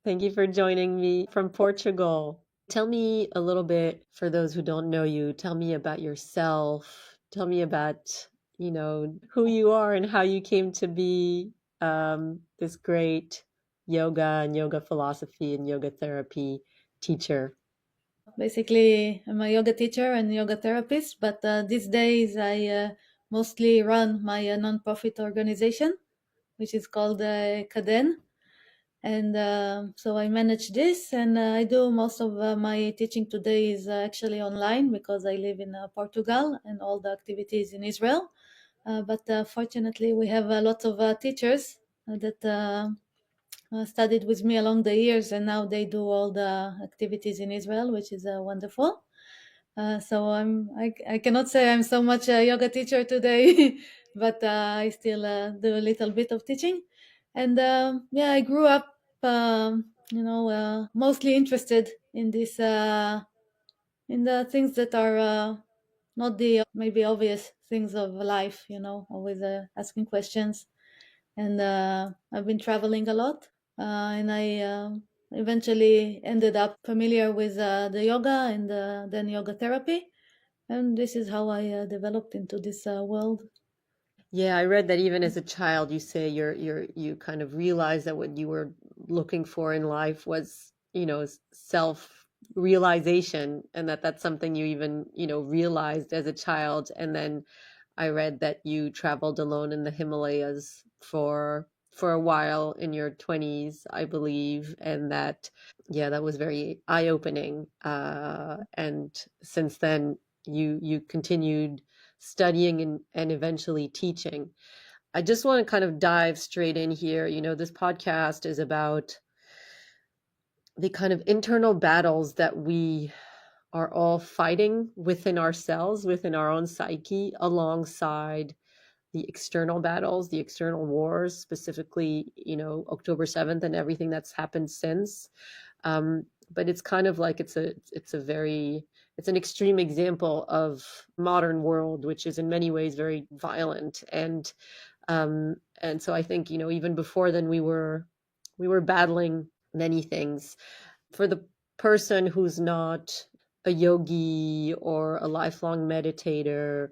Thank you for joining me from Portugal. Tell me a little bit, for those who don't know you, tell me about yourself. Tell me about, who you are and how you came to be this great yoga and yoga philosophy and yoga therapy teacher. Basically, I'm a yoga teacher and yoga therapist, but these days I mostly run my non-profit organization, which is called Kaden. And so I manage this, and I do most of my teaching today is actually online because I live in Portugal and all the activities in Israel. But fortunately, we have a lot of teachers that studied with me along the years, and now they do all the activities in Israel, which is wonderful. I cannot say I'm so much a yoga teacher today, but I still do a little bit of teaching. And yeah, I grew up, mostly interested in this, in the things that are not the maybe obvious things of life, always asking questions. And I've been traveling a lot, and I eventually ended up familiar with the yoga and then yoga therapy, and this is how I developed into this world. Yeah, I read that even as a child, you say you kind of realized that what you were looking for in life was, self-realization, and that's something you even, realized as a child. And then I read that you traveled alone in the Himalayas for a while in your 20s, I believe, and yeah, that was very eye-opening. And since then, you continued studying and eventually teaching. I just want to kind of dive straight in here. This podcast is about the kind of internal battles that we are all fighting within ourselves, within our own psyche, alongside the external battles, the external wars, specifically, October 7th and everything that's happened since. But it's kind of like it's an extreme example of modern world, which is in many ways very violent. And so I think, even before then we were battling many things. For the person who's not a yogi or a lifelong meditator,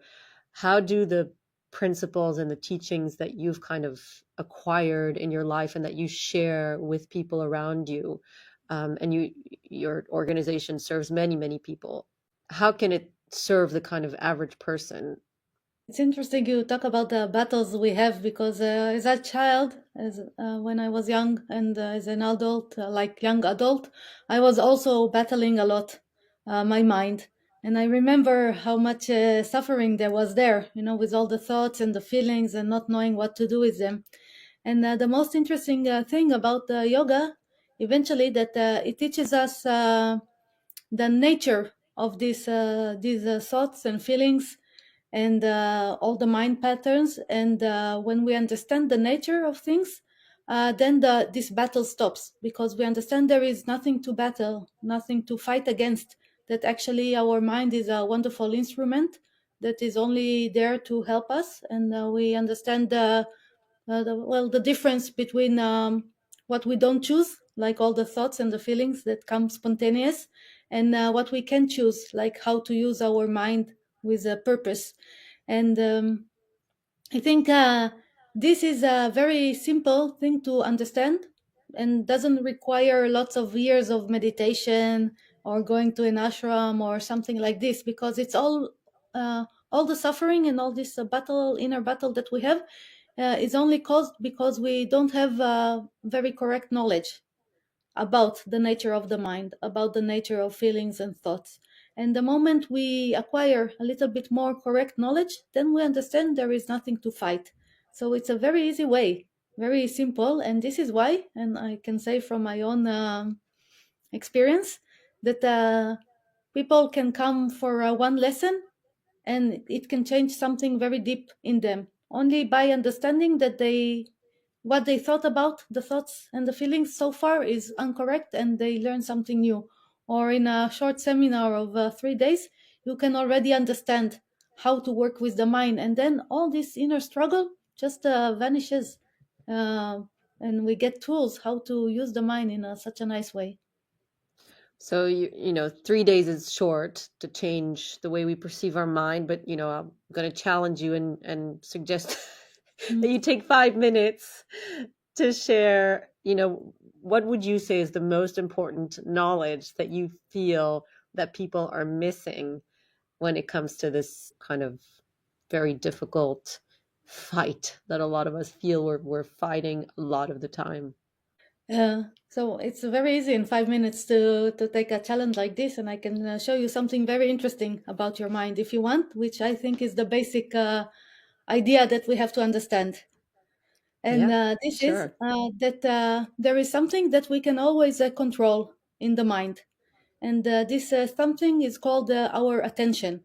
how do the principles and the teachings that you've kind of acquired in your life and that you share with people around you, and your organization serves many, many people, how can it serve the kind of average person? It's interesting you talk about the battles we have because as a child, as when I was young, and as an adult, like young adult, I was also battling a lot my mind, and I remember how much suffering there was there, with all the thoughts and the feelings and not knowing what to do with them. And the most interesting thing about yoga, eventually, that it teaches us the nature of these thoughts and feelings and all the mind patterns. And when we understand the nature of things, then this battle stops because we understand there is nothing to battle, nothing to fight against. That actually our mind is a wonderful instrument that is only there to help us, and we understand the difference between what we don't choose, like all the thoughts and the feelings that come spontaneous, and what we can choose, like how to use our mind with a purpose. And I think this is a very simple thing to understand and doesn't require lots of years of meditation or going to an ashram or something like this, because it's all the suffering and all this inner battle that we have is only caused because we don't have very correct knowledge about the nature of the mind, about the nature of feelings and thoughts. And the moment we acquire a little bit more correct knowledge, then we understand there is nothing to fight. So it's a very easy way, very simple. And this is why, and I can say from my own experience, that people can come for one lesson and it can change something very deep in them only by understanding that what they thought about the thoughts and the feelings so far is incorrect, and they learn something new. Or in a short seminar of 3 days, you can already understand how to work with the mind, and then all this inner struggle just vanishes. and we get tools how to use the mind in such a nice way. So you know, 3 days is short to change the way we perceive our mind, but you know, I'm going to challenge you and suggest that Mm. you take 5 minutes to share, you know, what would you say is the most important knowledge that you feel that people are missing when it comes to this kind of very difficult fight that a lot of us feel we're fighting a lot of the time. So it's very easy in 5 minutes to take a challenge like this, and I can show you something very interesting about your mind if you want, which I think is the basic idea that we have to understand. And Yeah, this is sure. that there is something that we can always control in the mind. And this something is called our attention.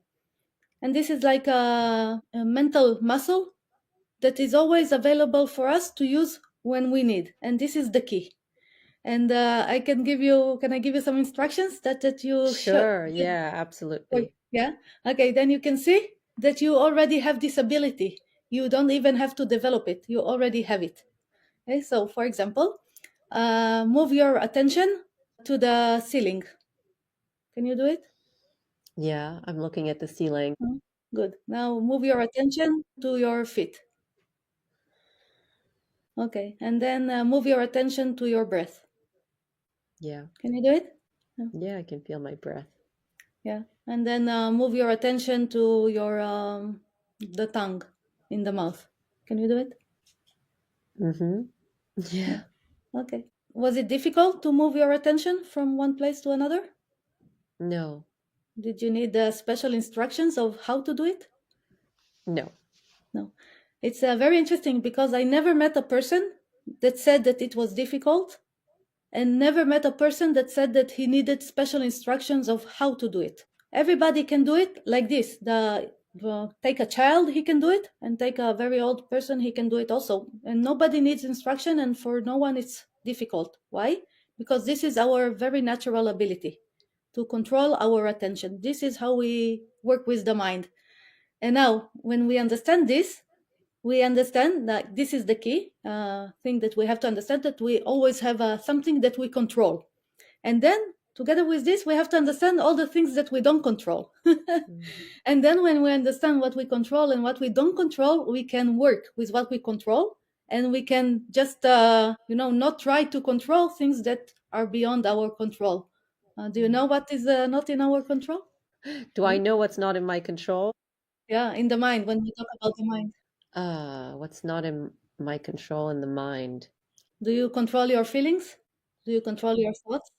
And this is like a mental muscle that is always available for us to use when we need. And this is the key. And can I give you some instructions that you should, Sure. Yeah, absolutely. yeah? Okay, then you can see that you already have this ability. You don't even have to develop it. You already have it. Okay, so for example, move your attention to the ceiling. Can you do it? Yeah, I'm looking at the ceiling. Mm, good. Now move your attention to your feet. Okay, and then move your attention to your breath. Yeah. Can you do it? Yeah, I can feel my breath. Yeah, and then move your attention to your the tongue in the mouth. Can you do it? Mm-hmm. Yeah. Yeah. Okay. Was it difficult to move your attention from one place to another? No. Did you need special instructions of how to do it? No. No. It's very interesting because I never met a person that said that it was difficult, and never met a person that said that he needed special instructions of how to do it. Everybody can do it like this. Take a child, he can do it, and take a very old person, he can do it also. And nobody needs instruction, and for no one it's difficult. Why? Because this is our very natural ability to control our attention. This is how we work with the mind. And now, when we understand this, we understand that this is the key thing that we have to understand, that we always have something that we control. And then, together with this, we have to understand all the things that we don't control. Mm. And then, when we understand what we control and what we don't control, we can work with what we control. And we can just, not try to control things that are beyond our control. Do you Mm. know what is not in our control? Do I Yeah, know what's not in my control? yeah, in the mind, when we talk about the mind. What's not in my control in the mind? Do you control your feelings? Do you control your thoughts?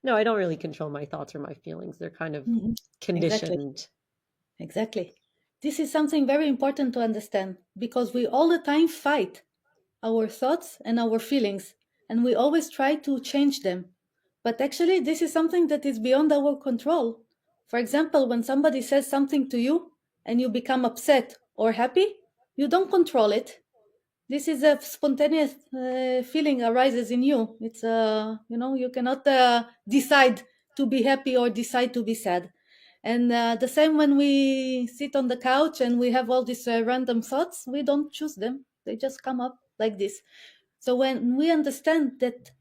No, I don't really control my thoughts or my feelings. They're kind of Mhm. Exactly. conditioned. Exactly. This is something very important to understand because we all the time fight our thoughts and our feelings, and we always try to change them. But actually, this is something that is beyond our control. For example, when somebody says something to you and you become upset or happy, you don't control it. This is a spontaneous feeling arises in you. It's you cannot decide to be happy or decide to be sad. And the same when we sit on the couch and we have all these random thoughts, we don't choose them. They just come up like this. So when we understand that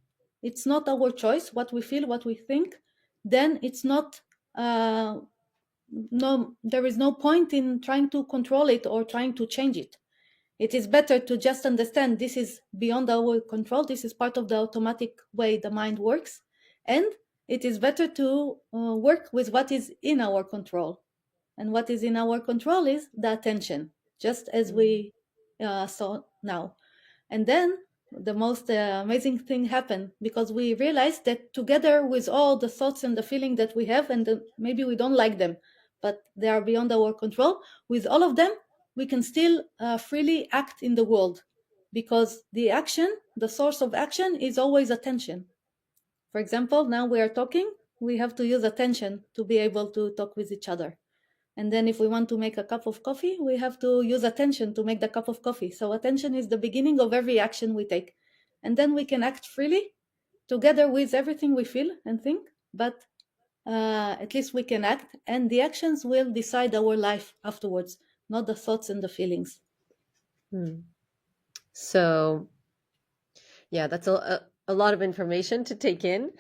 it's not our choice what we feel, what we think, then it's not uh, no there is no point in trying to control it or trying to change it. It is better to just understand this is beyond our control. This is part of the automatic way the mind works. And it is better to work with what is in our control. And what is in our control is the attention, just as Mm. we saw now. And then the most amazing thing happened because we realized that together with all the thoughts and the feeling that we have, and maybe we don't like them, but they are beyond our control, with all of them, we can still freely act in the world because the action, the source of action, is always attention. For example, now we are talking, we have to use attention to be able to talk with each other. And then if we want to make a cup of coffee, we have to use attention to make the cup of coffee. So attention is the beginning of every action we take. And then we can act freely together with everything we feel and think, but at least we can act, and the actions will decide our life afterwards, not the thoughts and the feelings. Hmm. So Yeah, that's a lot of information to take in.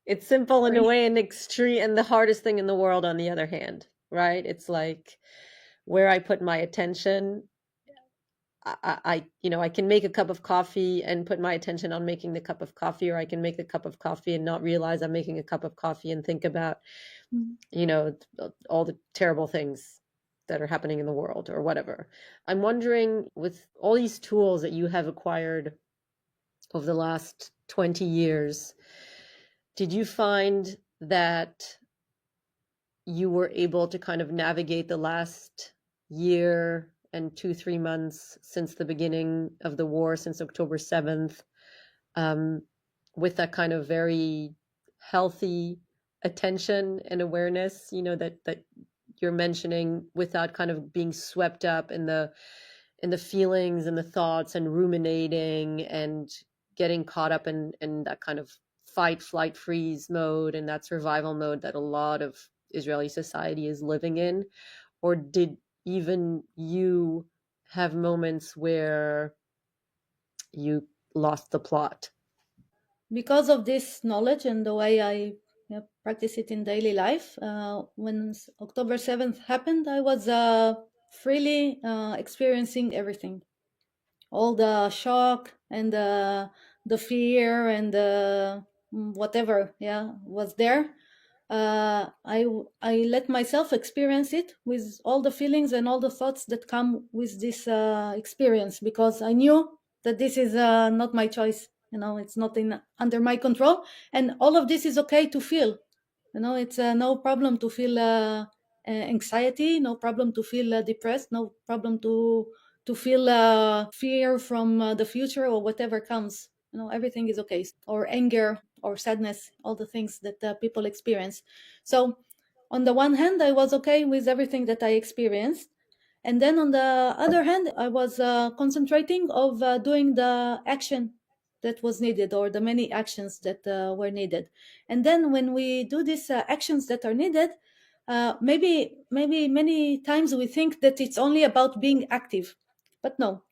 It's simple in a Right. way and extreme, and the hardest thing in the world on the other hand, right? It's like where I put my attention. I can make a cup of coffee and put my attention on making the cup of coffee, or I can make the cup of coffee and not realize I'm making a cup of coffee and think about, Mm. all the terrible things that are happening in the world or whatever. I'm wondering, with all these tools that you have acquired over the last 20 years, did you find that you were able to kind of navigate the last year and 2, 3 months since the beginning of the war, since October 7th, um, with that kind of very healthy attention and awareness, that you're mentioning, without kind of being swept up in the feelings and the thoughts and ruminating and getting caught up in that kind of fight, flight, freeze mode and that survival mode that a lot of Israeli society is living in? Or did even you have moments where you lost the plot? Because of this knowledge and the way I practice it in daily life, when October 7th happened, I was freely experiencing everything, all the shock and the fear and whatever, yeah, was there. I let myself experience it with all the feelings and all the thoughts that come with this experience, because I knew that this is not my choice. It's not in under my control, and all of this is okay to feel. It's no problem to feel anxiety, no problem to feel depressed, no problem to feel fear from the future or whatever comes. Everything is okay, or anger or sadness, all the things that people experience. So on the one hand, I was okay with everything that I experienced, and then on the other hand, I was concentrating of doing the action that was needed, or the many actions that were needed. And then when we do these actions that are needed, maybe many times we think that it's only about being active, but no.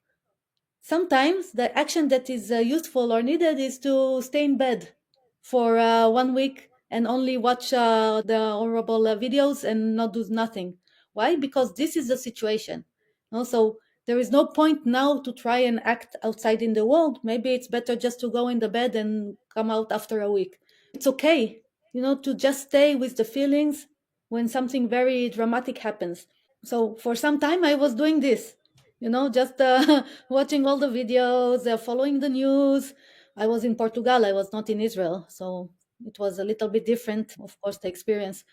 Sometimes the action that is useful or needed is to stay in bed for 1 week and only watch the horrible videos and not do nothing. Why? Because this is the situation. Also, there is no point now to try and act outside in the world. Maybe it's better just to go in the bed and come out after a week. It's okay, to just stay with the feelings when something very dramatic happens. So for some time I was doing this, just watching all the videos, following the news. I was in Portugal, I was not in Israel, so it was a little bit different, of course, the experience.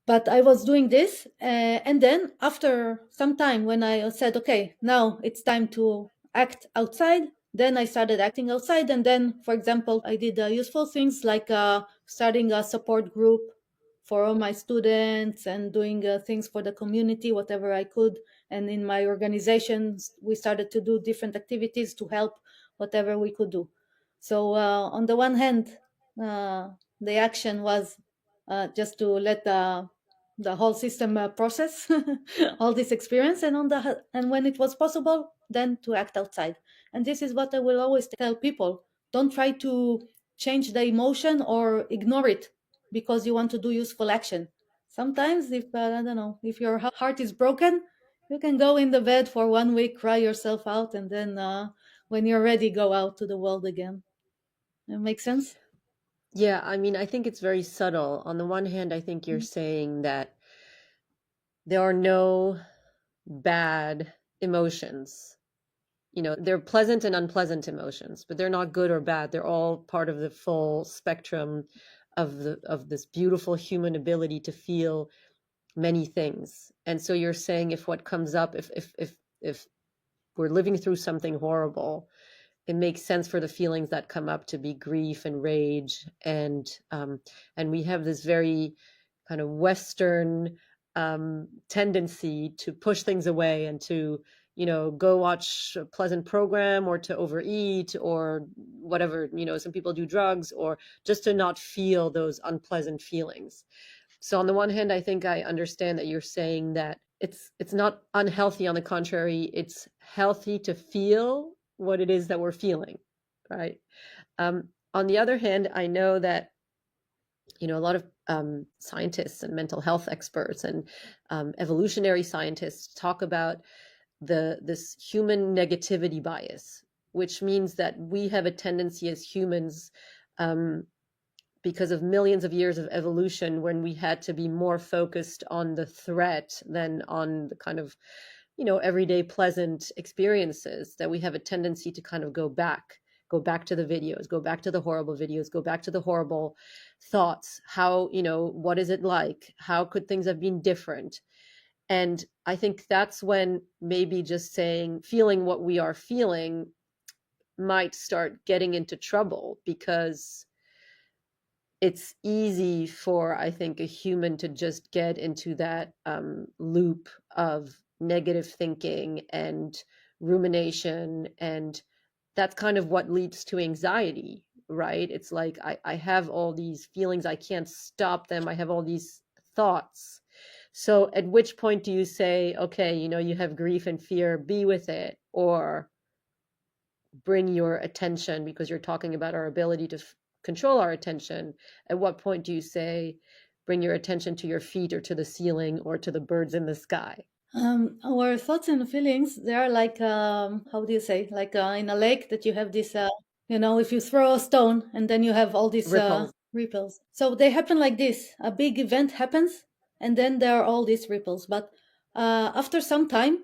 But I was doing this, and then after some time, when I said, okay, now it's time to act outside, then I started acting outside. And then, for example, I did useful things like starting a support group for all my students and doing things for the community, whatever I could. And in my organizations, we started to do different activities to help whatever we could do. So, on the one hand, the action was just to let the whole system process all this experience, and and when it was possible, then to act outside. And this is what I will always tell people: don't try to change the emotion or ignore it because you want to do useful action. Sometimes, if I don't know, if your heart is broken, you can go in the bed for 1 week, cry yourself out, and then when you're ready, go out to the world again. That makes sense. Yeah, I mean, I think it's very subtle. On the one hand, I think you're Mm. saying that there are no bad emotions. They're pleasant and unpleasant emotions, but they're not good or bad. They're all part of the full spectrum of this beautiful human ability to feel many things. And so you're saying, if what comes up, if we're living through something horrible, it makes sense for the feelings that come up to be grief and rage, and we have this very kind of Western tendency to push things away and to go watch a pleasant program, or to overeat, or whatever. Some people do drugs, or just to not feel those unpleasant feelings. So on the one hand, I think I understand that you're saying that it's not unhealthy. On the contrary, it's healthy to feel what it is that we're feeling, right? On the other hand, I know that a lot of scientists and mental health experts and evolutionary scientists talk about this human negativity bias, which means that we have a tendency as humans, um, because of millions of years of evolution, when we had to be more focused on the threat than on the kind of everyday pleasant experiences, that we have a tendency to kind of go back to the videos, go back to the horrible videos, go back to the horrible thoughts. How, what is it like? How could things have been different? And I think that's when maybe just feeling what we are feeling might start getting into trouble, because it's easy for, I think, a human to just get into that loop of negative thinking and rumination. And that's kind of what leads to anxiety, right? It's like I have all these feelings, I can't stop them, I have all these thoughts. So at which point do you say, okay, you have grief and fear, be with it, or bring your attention, because you're talking about our ability to control our attention. At what point do you say, bring your attention to your feet or to the ceiling or to the birds in the sky? Our thoughts and feelings, they are like, how do you say, like in a lake that you have this, if you throw a stone and then you have all these Ripples. ripples. So they happen like this. A big event happens and then there are all these ripples. But after some time,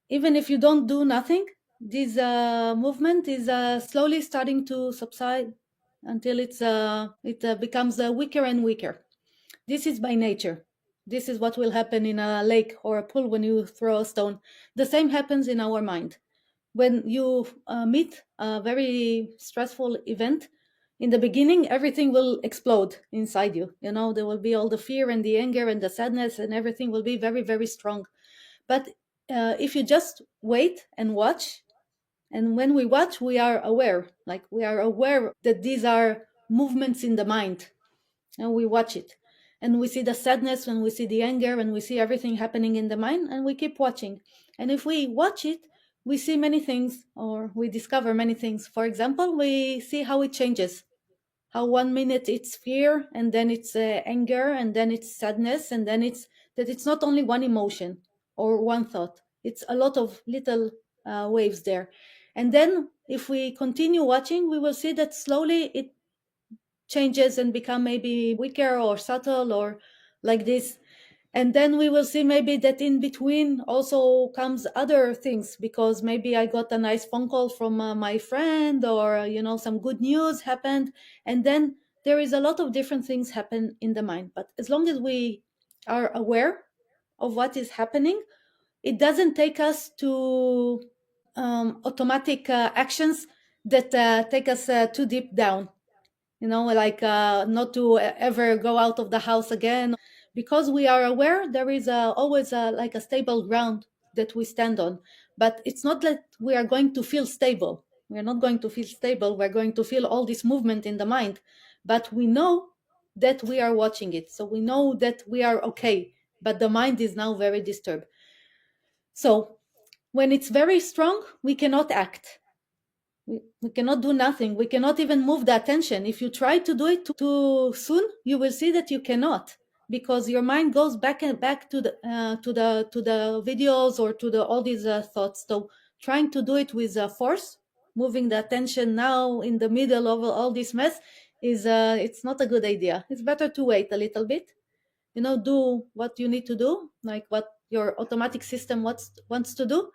even if you don't do nothing, this movement is slowly starting to subside until it becomes weaker and weaker. This is by nature. This is what will happen in a lake or a pool when you throw a stone. The same happens in our mind. When you meet a very stressful event, in the beginning, everything will explode inside you. There will be all the fear and the anger and the sadness, and everything will be very, very strong. But if you just wait and watch, and when we watch, we are aware, that these are movements in the mind, and we watch it. And we see the sadness, and we see the anger, and we see everything happening in the mind, and we keep watching. And if we watch it, we see many things, or we discover many things. For example, we see how it changes. How 1 minute it's fear, and then it's anger, and then it's sadness, and then it's not only one emotion or one thought. It's a lot of little waves there. And then if we continue watching, we will see that slowly it changes and become maybe weaker or subtle or like this. And then we will see maybe that in between also comes other things, because maybe I got a nice phone call from my friend, or some good news happened. And then there is a lot of different things happen in the mind. But as long as we are aware of what is happening, it doesn't take us to automatic actions that take us too deep down, like not to ever go out of the house again. Because we are aware, there is always like a stable ground that we stand on. But it's not that we are going to feel stable. We're not going to feel stable. We're going to feel all this movement in the mind. But we know that we are watching it. So we know that we are okay. But the mind is now very disturbed. So when it's very strong, we cannot act. We cannot do nothing. We cannot even move the attention. If you try to do it too soon, you will see that you cannot, because your mind goes back and back to the videos or to the all these thoughts. So trying to do it with force, moving the attention now in the middle of all this mess, is it's not a good idea. It's better to wait a little bit. Do what you need to do, like what your automatic system wants to do,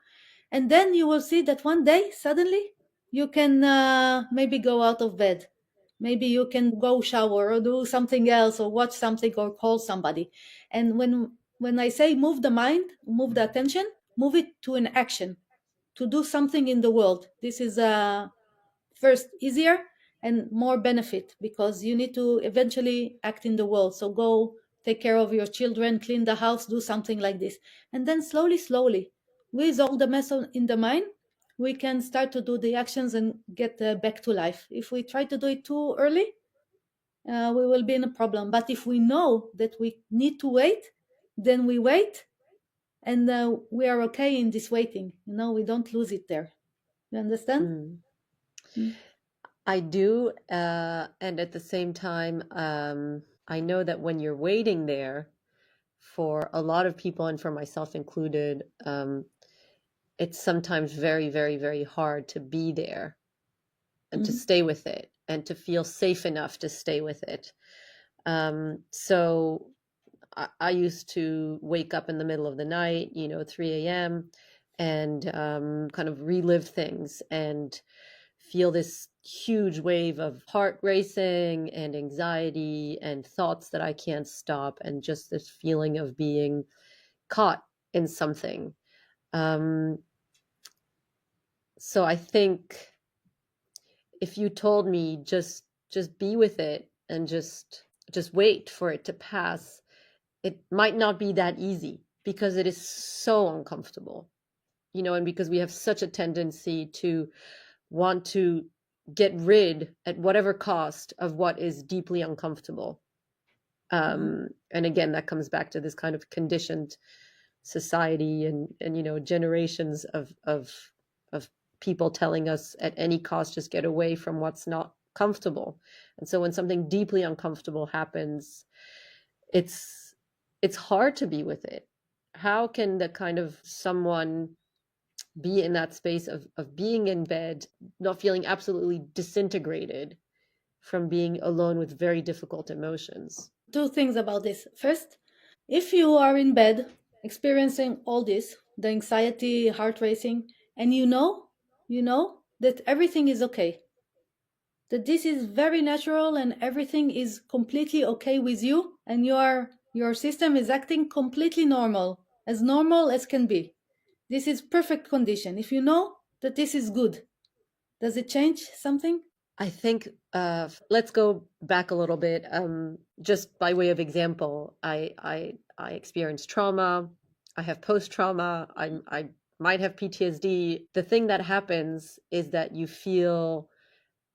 and then you will see that one day, suddenly, you can maybe go out of bed. Maybe you can go shower or do something else or watch something or call somebody. And when I say move the mind, move the attention, move it to an action, to do something in the world. This is first easier and more benefit, because you need to eventually act in the world. So go take care of your children, clean the house, do something like this. And then slowly, with all the mess in the mind, we can start to do the actions and get back to life. If we try to do it too early, we will be in a problem. But if we know that we need to wait, then we wait, and we are okay in this waiting. We don't lose it there. You understand? Mm. Mm. I do, and at the same time, I know that when you're waiting there, for a lot of people, and for myself included, it's sometimes very, very, very hard to be there and to Mhm. stay with it and to feel safe enough to stay with it. So I used to wake up in the middle of the night, 3 a.m., and kind of relive things and feel this huge wave of heart racing and anxiety and thoughts that I can't stop, and just this feeling of being caught in something. Um, so I think if you told me just be with it and just wait for it to pass, it might not be that easy because it is so uncomfortable, and because we have such a tendency to want to get rid at whatever cost of what is deeply uncomfortable. Mhm. And again, that comes back to this kind of conditioned society, and generations of people telling us at any cost just get away from what's not comfortable. And so when something deeply uncomfortable happens, it's it's hard to be with it. How can the kind of someone be in that space of being in bed, not feeling absolutely disintegrated from being alone with very difficult emotions? Two things about this. First, if you are in bed experiencing all this, the anxiety, heart racing, and you know that everything is okay, that this is very natural and everything is completely okay with you, and your system is acting completely normal as can be. This is perfect condition. If you know that this is good, does it change something? I think let's go back a little bit. Just by way of example, I experienced trauma. I have post trauma. I might have PTSD. The thing that happens is that you feel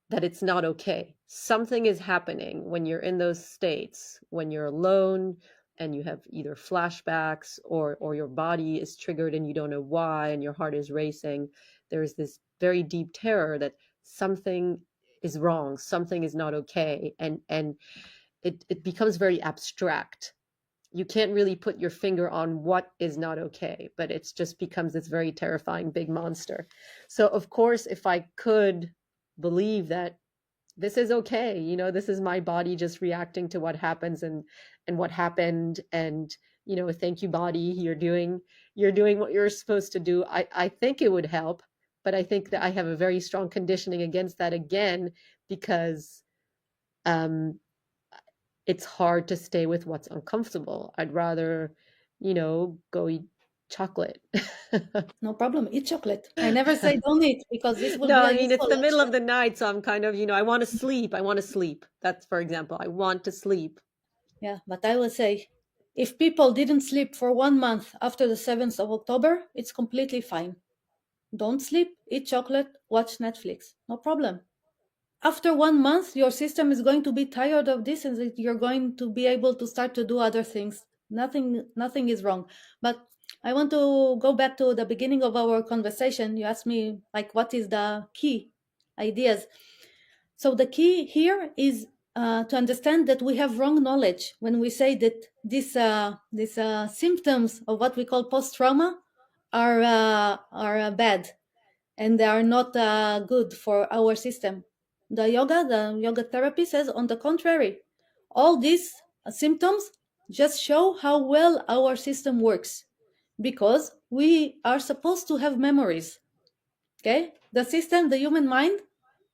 that it's not okay. Something is happening when you're in those states, when you're alone and you have either flashbacks, or your body is triggered and you don't know why, and your heart is racing. There's this very deep terror that something is wrong, something is not okay, and it becomes very abstract. You can't really put your finger on what is not okay, but it's just becomes this very terrifying big monster. So of course, if I could believe that this is okay, this is my body just reacting to what happens, and what happened, and thank you, body, you're doing what you're supposed to do. I think it would help, but I think that I have a very strong conditioning against that, again, because um it's hard to stay with what's uncomfortable. I'd rather go eat chocolate. No problem. Eat chocolate. I never say don't eat because this will No, be I a mean, it's useful the middle of lecture. the night, so I'm kind of, I want to sleep. I want to sleep. That's, for example, I want to sleep. Yeah, but I will say if people didn't sleep for 1 month after the 7th of October, it's completely fine. Don't sleep, eat chocolate, watch Netflix. No problem. After 1 month, your system is going to be tired of this and you're going to be able to start to do other things. Nothing is wrong. But I want to go back to the beginning of our conversation. You asked me like what is the key ideas. So the key here is to understand that we have wrong knowledge when we say that these symptoms of what we call post trauma are bad and they are not good for our system. The yoga therapy says, on the contrary, all these symptoms just show how well our system works because we are supposed to have memories. Okay, the system, the human mind,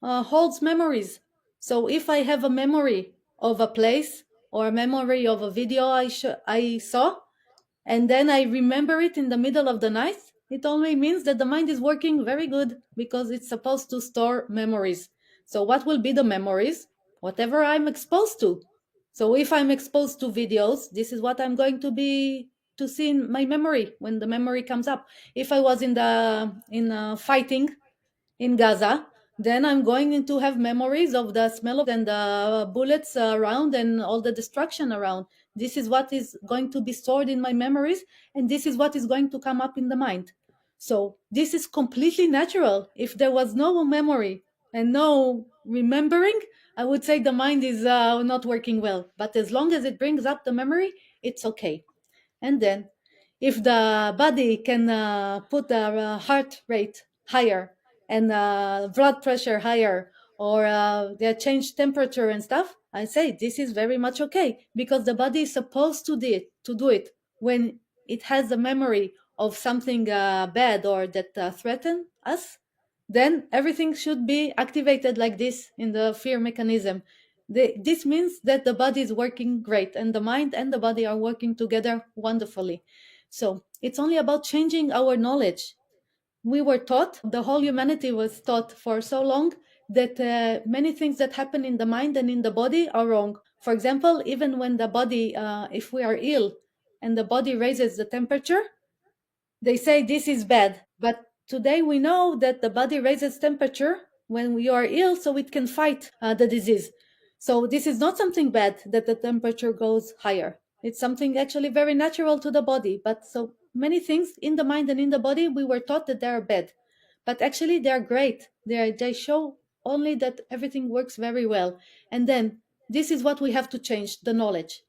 holds memories. So if I have a memory of a place or a memory of a video I saw, and then I remember it in the middle of the night, it only means that the mind is working very good because it's supposed to store memories. So what will be the memories? Whatever I'm exposed to. So if I'm exposed to videos, this is what I'm going to see in my memory when the memory comes up. If I was in fighting in Gaza, then I'm going to have memories of the smell of and the bullets around and all the destruction around. This is what is going to be stored in my memories, and this is what is going to come up in the mind. So this is completely natural. If there was no memory and no remembering, I would say the mind is not working well. But as long as it brings up the memory, it's okay. And then, if the body can put the heart rate higher and blood pressure higher, or they change temperature and stuff, I say this is very much okay, because the body is supposed to do it when it has the memory of something bad or that threaten us. Then everything should be activated like this in the fear mechanism. This means that the body is working great and the mind and the body are working together wonderfully. So it's only about changing our knowledge. We were taught, the whole humanity was taught for so long, that many things that happen in the mind and in the body are wrong. For example, even when the body, if we are ill and the body raises the temperature, they say this is bad. But today we know that the body raises temperature when we are ill so it can fight the disease. So this is not something bad that the temperature goes higher. It's something actually very natural to the body. But so many things in the mind and in the body, we were taught that they are bad. But actually they are great. They show only that everything works very well. And then this is what we have to change, the knowledge.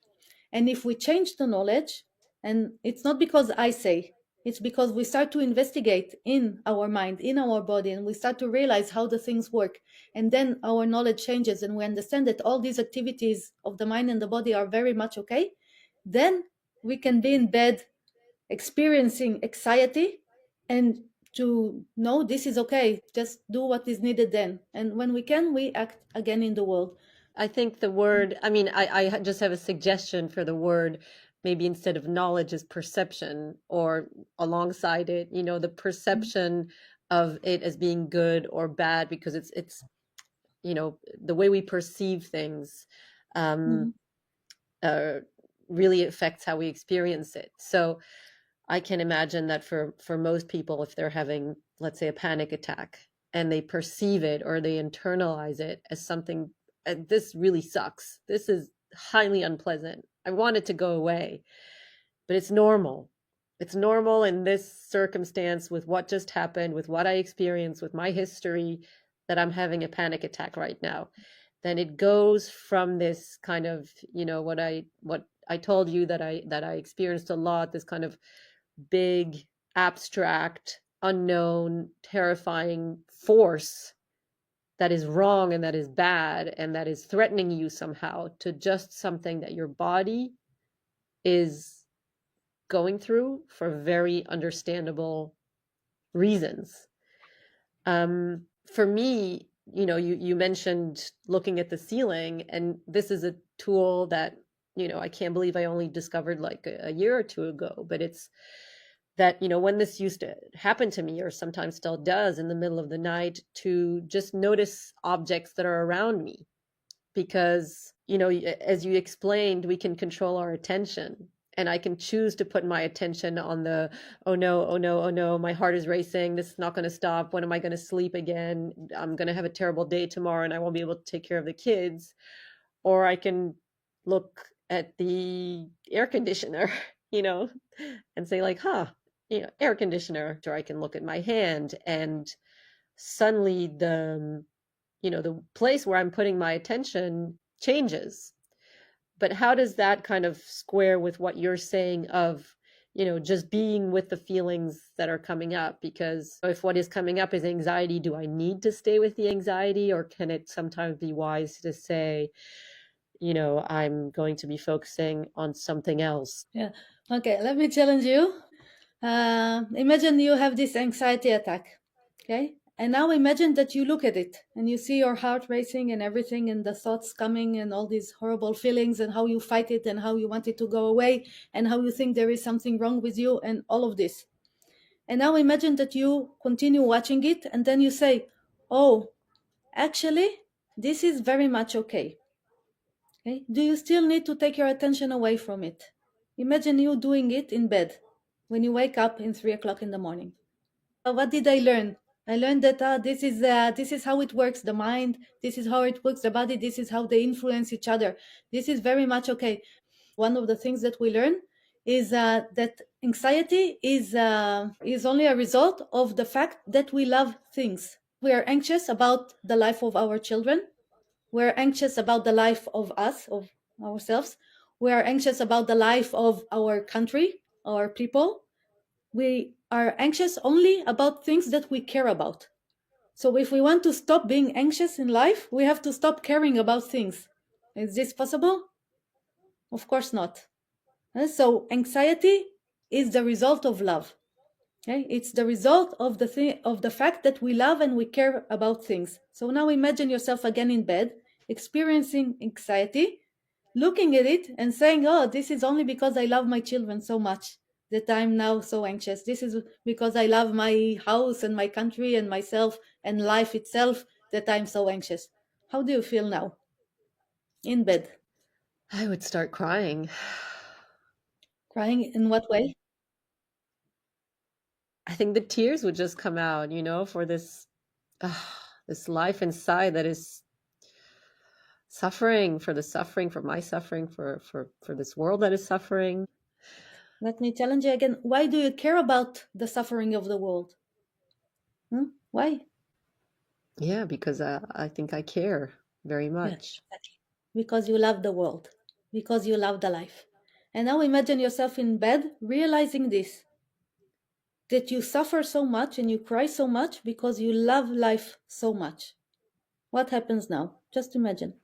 And if we change the knowledge, and it's not because I say, it's because we start to investigate in our mind, in our body, and we start to realize how the things work. And then our knowledge changes and we understand that all these activities of the mind and the body are very much okay. Then we can be in bed experiencing anxiety and to know this is okay. Just do what is needed then. And when we can, we act again in the world. I think the word, I mean, I just have a suggestion for the word, maybe instead of knowledge is perception, or alongside it, the perception of it as being good or bad, because the way we perceive things um, Mhm. uh, really affects how we experience it. So I can imagine that for most people, if they're having, let's say, a panic attack, and they perceive it or they internalize it as something, this really sucks. This is highly unpleasant. I want it to go away, but it's normal. It's normal in this circumstance with what just happened, with what I experienced, with my history, that I'm having a panic attack right now. Then it goes from this kind of, what I told you that I experienced a lot, this kind of big, abstract, unknown, terrifying force that is wrong and that is bad and that is threatening you somehow, to just something that your body is going through for very understandable reasons. For me, you mentioned looking at the ceiling, and this is a tool that, I can't believe I only discovered like a year or two ago, but it's that, when this used to happen to me, or sometimes still does in the middle of the night, to just notice objects that are around me, because as you explained, we can control our attention, and I can choose to put my attention on the, oh no, oh no, oh no, my heart is racing, this is not going to stop, when am I going to sleep again, I'm going to have a terrible day tomorrow and I won't be able to take care of the kids. Or I can look at the air conditioner, you know and say like, huh, air conditioner. Or I can look at my hand, and suddenly the place where I'm putting my attention changes. But how does that kind of square with what you're saying of, just being with the feelings that are coming up? Because if what is coming up is anxiety, do I need to stay with the anxiety, or can it sometimes be wise to say, I'm going to be focusing on something else? Yeah. Okay, let me challenge you. Imagine you have this anxiety attack. Okay. And now imagine that you look at it and you see your heart racing and everything and the thoughts coming and all these horrible feelings and how you fight it and how you want it to go away and how you think there is something wrong with you and all of this. And now imagine that you continue watching it and then you say, oh, actually, this is very much okay. Okay? Do you still need to take your attention away from it? Imagine you doing it in bed when you wake up in 3 o'clock in the morning. What did I learn? I learned that this is how it works. The mind, this is how it works. The body, this is how they influence each other. This is very much okay. One of the things that we learn is that anxiety is only a result of the fact that we love things. We are anxious about the life of our children. We're anxious about the life of us, of ourselves. We are anxious about the life of our country, our people. We are anxious only about things that we care about. So if we want to stop being anxious in life, we have to stop caring about things. Is this possible? Of course not. So anxiety is the result of love. Okay? It's the result of the fact that we love and we care about things. So now imagine yourself again in bed, experiencing anxiety, looking at it and saying, "Oh, this is only because I love my children so much that I'm now so anxious. This is because I love my house and my country and myself and life itself that I'm so anxious." How do you feel now in bed? I would start crying. Crying in what way? I think the tears would just come out, for this life inside that is suffering, for the suffering, for my suffering, for this world that is suffering. Let me challenge you again. Why do you care about the suffering of the world? Why? Yeah, because I think I care very Yes, much. exactly. Because you love the world, because you love the life. And now imagine yourself in bed realizing this, that you suffer so much and you cry so much because you love life so much. What happens now? Just imagine.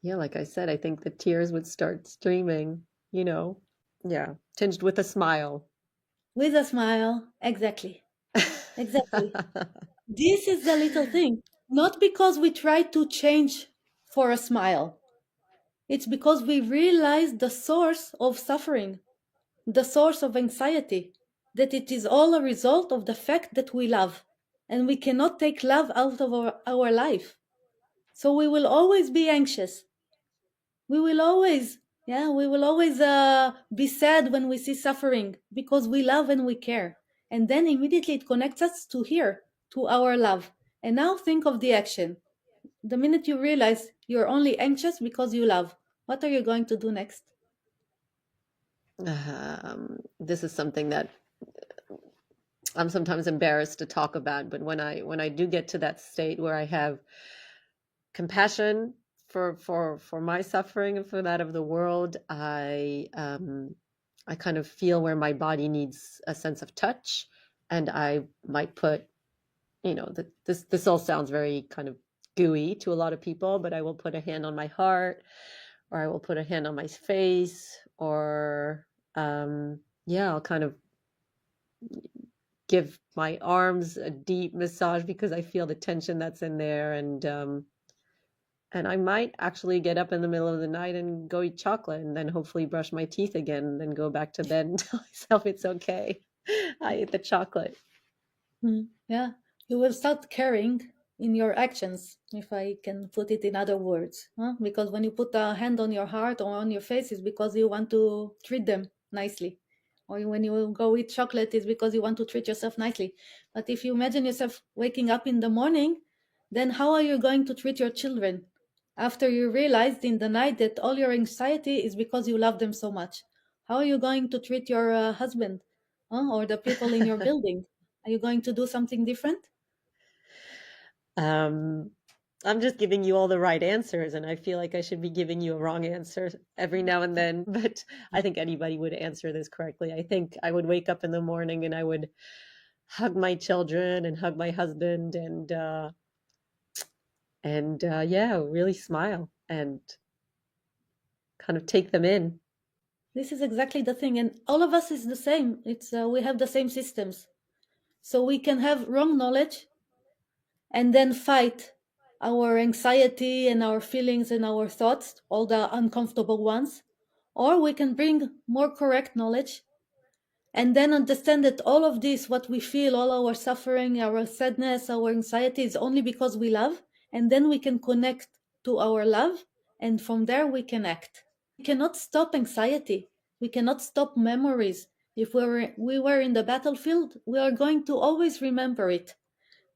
Yeah, like I said, I think the tears would start streaming, Yeah, tinged with a smile. With a smile. Exactly. Exactly. This is the little thing. Not because we try to change for a smile. It's because we realize the source of suffering, the source of anxiety, that it is all a result of the fact that we love. And we cannot take love out of our life. So we will always be anxious. We will always, yeah, we will always be sad when we see suffering because we love and we care. And then immediately it connects us to here, to our love. And now think of the action. The minute you realize you're only anxious because you love, what are you going to do next? This is something that I'm sometimes embarrassed to talk about, but when I do get to that state where I have compassion for my suffering and for that of the world, I kind of feel where my body needs a sense of touch, and I might put, this all sounds very kind of gooey to a lot of people, but I will put a hand on my heart, or I will put a hand on my face, or yeah, I'll kind of give my arms a deep massage because I feel the tension that's in there, and I might actually get up in the middle of the night and go eat chocolate and then hopefully brush my teeth again and then go back to bed and tell myself it's okay. I ate the chocolate. Yeah, you will start caring in your actions, if I can put it in other words. Because when you put a hand on your heart or on your face, it's because you want to treat them nicely. Or when you go eat chocolate, it's because you want to treat yourself nicely. But if you imagine yourself waking up in the morning, then how are you going to treat your children after you realized in the night that all your anxiety is because you love them so much? How are you going to treat your husband, or the people in your building? Are you going to do something different? um, I'm just giving you all the right answers, and I feel like I should be giving you a wrong answer every now and then. But I think anybody would answer this correctly. I think I would wake up in the morning and I would hug my children and hug my husband and yeah, really smile and kind of take them in. This is exactly the thing, and all of us is the same. It's we have the same systems, so we can have wrong knowledge and then fight our anxiety and our feelings and our thoughts, all the uncomfortable ones, or we can bring more correct knowledge and then understand that all of this, what we feel, all our suffering, our sadness, our anxiety, is only because we love, and then we can connect to our love, and from there we can act. We cannot stop anxiety. We cannot stop memories. If we were in the battlefield, we are going to always remember it.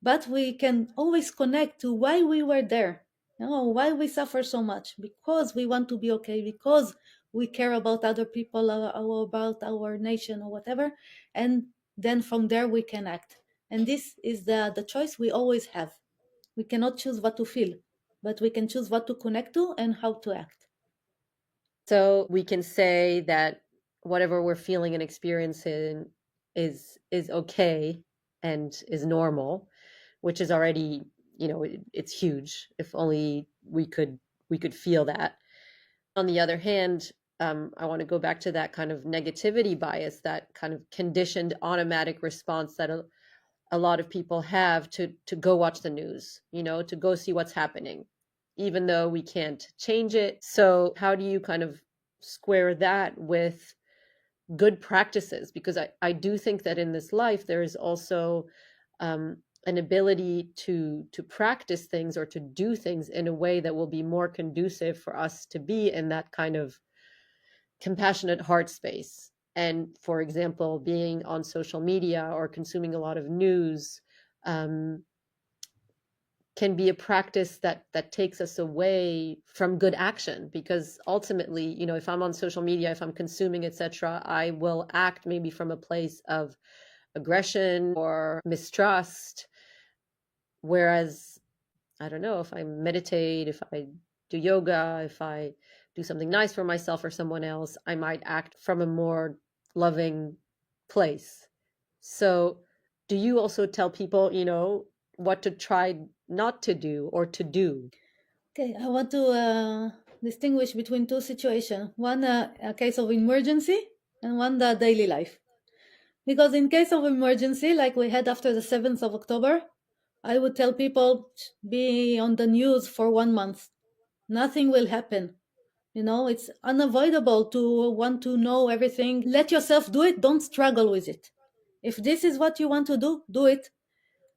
But we can always connect to why we were there. Why we suffer so much? Because we want to be okay, because we care about other people, about our nation or whatever. And then from there we can act. And this is the choice we always have. We cannot choose what to feel, but we can choose what to connect to and how to act. So we can say that whatever we're feeling and experiencing is okay and is normal, which is already, it's huge. If only we could feel that. On the other hand, I want to go back to that kind of negativity bias, that kind of conditioned automatic response that a lot of people have to go watch the news, to go see what's happening, even though we can't change it. So how do you kind of square that with good practices? Because I do think that in this life there is also an ability to practice things or to do things in a way that will be more conducive for us to be in that kind of compassionate heart space. And for example, being on social media or consuming a lot of news um, can be a practice that takes us away from good action, because ultimately, if I'm on social media, if I'm consuming, etc., I will act maybe from a place of aggression or mistrust. Whereas, I don't know, if I meditate, if I do yoga, if I do something nice for myself or someone else, I might act from a more loving place. So, do you also tell people, what to try not to do or to do? Okay, I want to distinguish between two situations. One, a case of emergency, and one, the daily life. Because in case of emergency, like we had after the 7th of October, I would tell people, be on the news for 1 month. Nothing will happen. It's unavoidable to want to know everything. Let yourself do it. Don't struggle with it. If this is what you want to do, do it.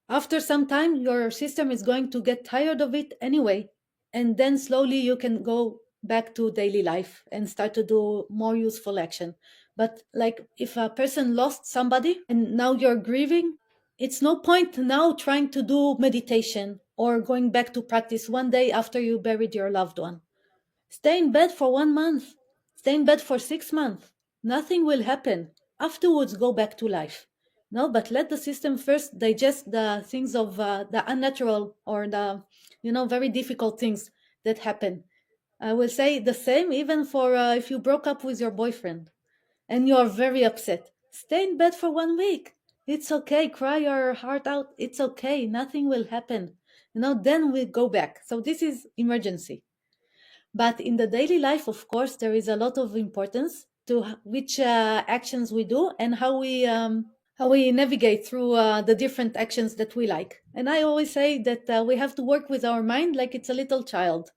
After some time, your system is going to get tired of it anyway. And then slowly you can go back to daily life and start to do more useful action. But like if a person lost somebody and now you're grieving, it's no point now trying to do meditation or going back to practice one day after you buried your loved one. Stay in bed for 1 month. Stay in bed for 6 months. Nothing will happen. Afterwards, go back to life. No, but let the system first digest the things of the unnatural or the, very difficult things that happen. I will say the same even for if you broke up with your boyfriend and you are very upset. Stay in bed for 1 week. It's okay. Cry your heart out. It's okay. Nothing will happen. Then we go back. So this is emergency. But in the daily life, of course, there is a lot of importance to which actions we do and how we navigate through the different actions that we like. And I always say that we have to work with our mind like it's a little child.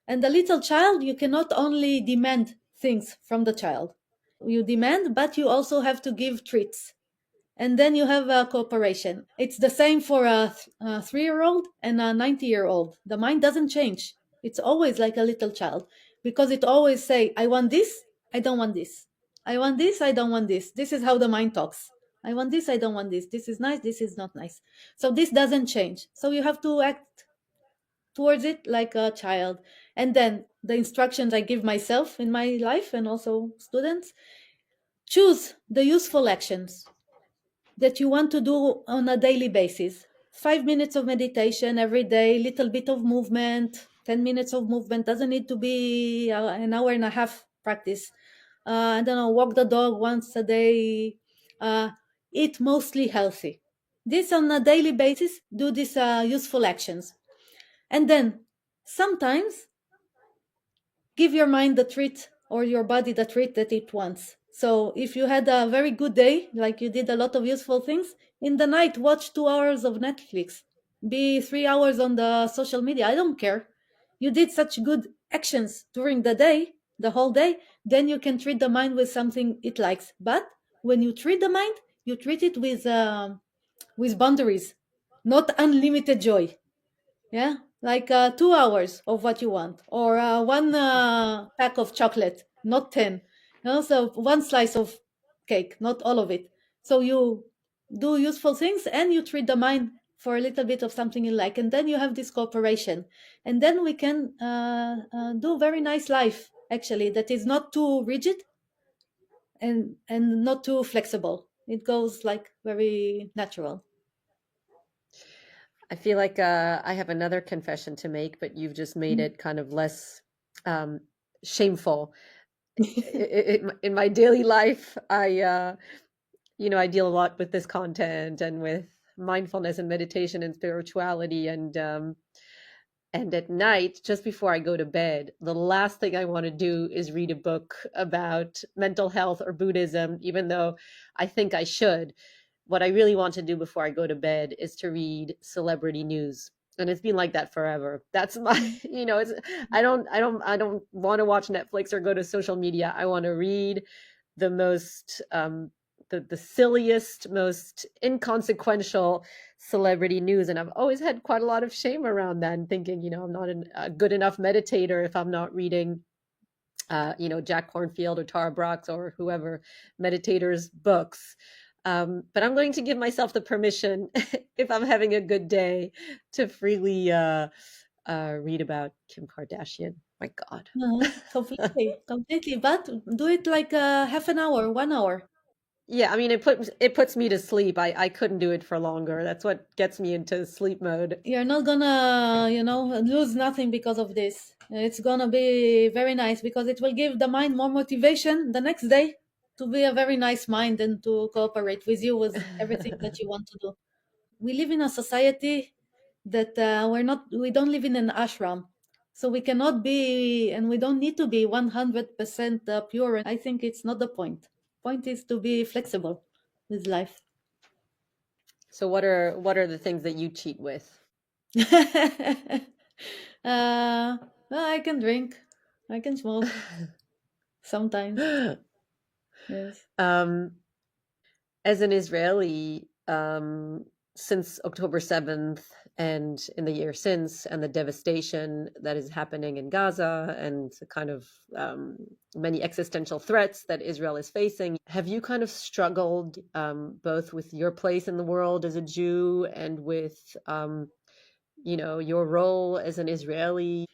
And the little child, you cannot only demand things from the child. You demand, but you also have to give treats, and then you have a cooperation. It's the same for a 3-year-old and a 90-year-old. The mind doesn't change. It's always like a little child because it always say, I want this, I don't want this. I want this, I don't want this. This is how the mind talks. I want this, I don't want this. This is nice, this is not nice. So this doesn't change. So you have to act towards it like a child. And then the instructions I give myself in my life and also students, choose the useful actions that you want to do on a daily basis. 5 minutes of meditation every day, little bit of movement, 10 minutes of movement, doesn't need to be an hour and a half practice. I don't know, walk the dog once a day, uh, eat mostly healthy. This on a daily basis, do these useful actions. And then sometimes give your mind the treat or your body the treat that it wants. So if you had a very good day, like you did a lot of useful things, in the night watch 2 hours of Netflix, be 3 hours on the social media. I don't care. You did such good actions during the day, the whole day, then you can treat the mind with something it likes. But when you treat the mind, you treat it with boundaries, not unlimited joy. Yeah, like 2 hours of what you want, or one pack of chocolate, not 10. So one slice of cake, not all of it. So you do useful things and you treat the mind for a little bit of something you like, and then you have this cooperation, and then we can do very nice life actually that is not too rigid and not too flexible. It goes like very natural. I feel like I have another confession to make, but you've just made it kind of less um, shameful. In my daily life, I deal a lot with this content and with mindfulness and meditation and spirituality, and at night, just before I go to bed, the last thing I want to do is read a book about mental health or Buddhism, even though I think I should. What I really want to do before I go to bed is to read celebrity news. And it's been like that forever. That's my, it's I don't want to watch Netflix or go to social media. I want to read the most the silliest, most inconsequential celebrity news. And I've always had quite a lot of shame around that and thinking, I'm not a good enough meditator if I'm not reading Jack Cornfield or Tara Brach's or whoever meditators' books. But I'm going to give myself the permission, if I'm having a good day, to freely read about Kim Kardashian. My God. Completely, completely. But do it like half an hour, 1 hour. Yeah, I mean, it puts me to sleep. I couldn't do it for longer. That's what gets me into sleep mode. You're not gonna, lose nothing because of this. It's gonna be very nice because it will give the mind more motivation the next day to be a very nice mind and to cooperate with you with everything that you want to do. We live in a society that we don't live in an ashram. So we cannot be, and we don't need to be 100% pure. And I think it's not the point. Point is to be flexible with life. So what are the things that you cheat with? Well, I can drink. I can smoke sometimes. Yes. um, as an Israeli, since October 7th and in the year since, and the devastation that is happening in Gaza and the kind of many existential threats that Israel is facing, have you kind of struggled both with your place in the world as a Jew and with, your role as an Israeli?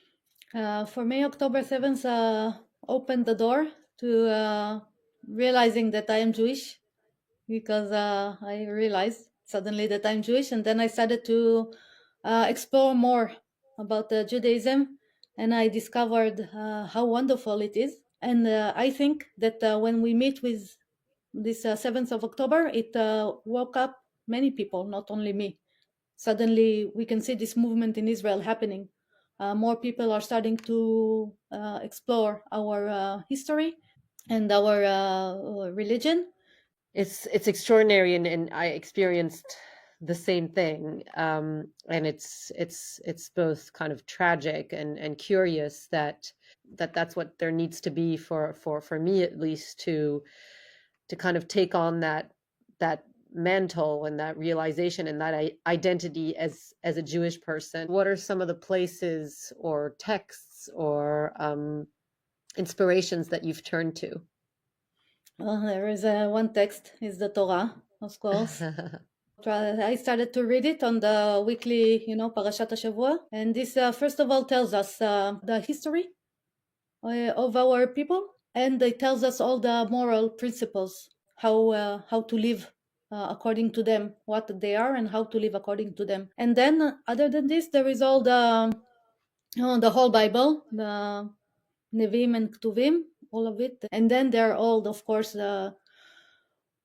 For me, October 7th opened the door to realizing that I am Jewish because I realized suddenly that I'm Jewish. And then I started to explore more about Judaism, and I discovered how wonderful it is. And I think that when we meet with this 7th of October, it woke up many people, not only me. Suddenly, we can see this movement in Israel happening. More people are starting to explore our history and our religion. It's extraordinary, and I experienced the same thing. And it's both kind of tragic and curious that's what there needs to be for me, at least, to kind of take on that mantle and that realization and that identity as a Jewish person. What are some of the places or texts or inspirations that you've turned to? There is one text, is the Torah, of course. I started to read it on the weekly, Parashat HaShavua. And this, first of all, tells us the history of our people, and it tells us all the moral principles, how to live according to them, what they are, and how to live according to them. And then, other than this, there is all the whole Bible, the Nevi'im and Ketuvim, all of it. And then there are of course,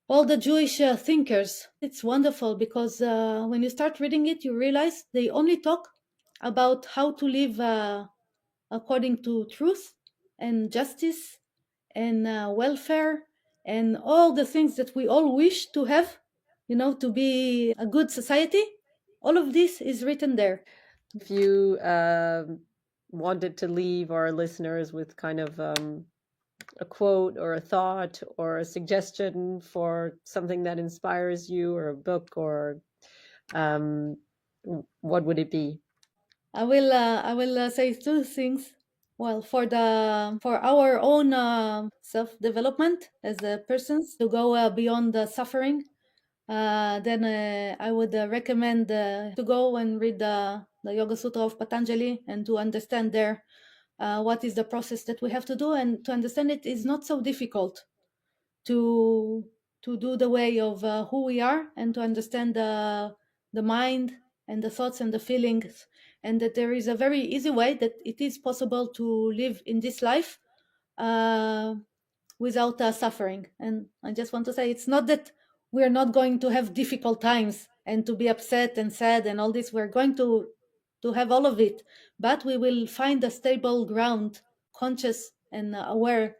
all the Jewish thinkers. It's wonderful because when you start reading it, you realize they only talk about how to live according to truth and justice and welfare and all the things that we all wish to have, to be a good society. All of this is written there. If you wanted to leave our listeners with kind of a quote or a thought or a suggestion for something that inspires you, or a book, or um, what would it be? I will say two things. Well, for our own self development as persons to go beyond the suffering, then I would recommend to go and read the Yoga Sutra of Patanjali and to understand there what is the process that we have to do, and to understand it is not so difficult to do the way of who we are and to understand the mind and the thoughts and the feelings, and that there is a very easy way that it is possible to live in this life without suffering. And I just want to say, it's not that we're not going to have difficult times and to be upset and sad and all this. We're going to have all of it, but we will find a stable ground, conscious and aware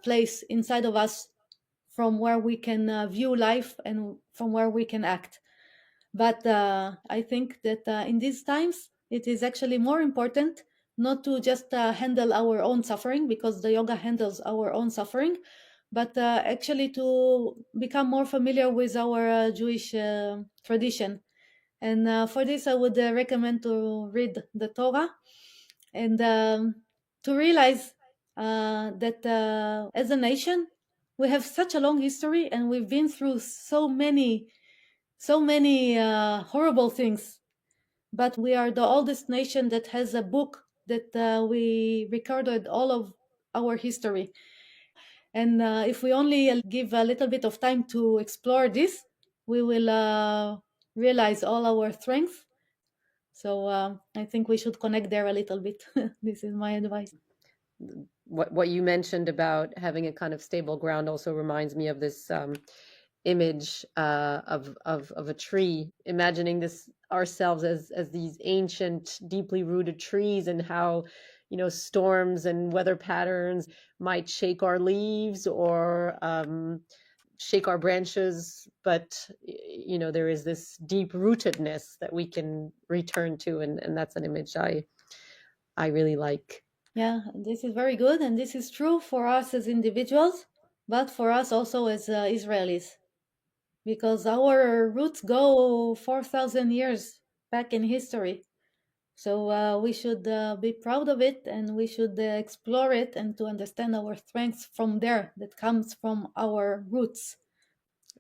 place inside of us from where we can view life and from where we can act. But I think that in these times, it is actually more important not to just handle our own suffering, because the yoga handles our own suffering, but actually to become more familiar with our Jewish tradition. And for this, I would recommend to read the Torah and to realize that as a nation, we have such a long history and we've been through so many horrible things. But we are the oldest nation that has a book that we recorded all of our history. And if we only give a little bit of time to explore this, we will realize all our strengths. So I think we should connect there a little bit. This is my advice. What you mentioned about having a kind of stable ground also reminds me of this image of a tree, imagining this ourselves as these ancient, deeply rooted trees, and how, you know, storms and weather patterns might shake our leaves or shake our branches, but you know, there is this deep rootedness that we can return to, and that's an image I really like. Yeah, this is very good, and this is true for us as individuals, but for us also as Israelis, because our roots go 4,000 years back in history. So we should be proud of it, and we should explore it and to understand our strengths from there, that comes from our roots.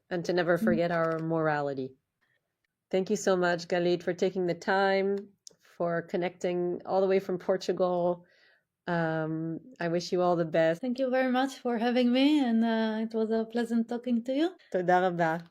And to never forget our morality. Thank you so much, Galit, for taking the time, for connecting all the way from Portugal. I wish you all the best. Thank you very much for having me, and it was a pleasant talking to you. תודה רבה.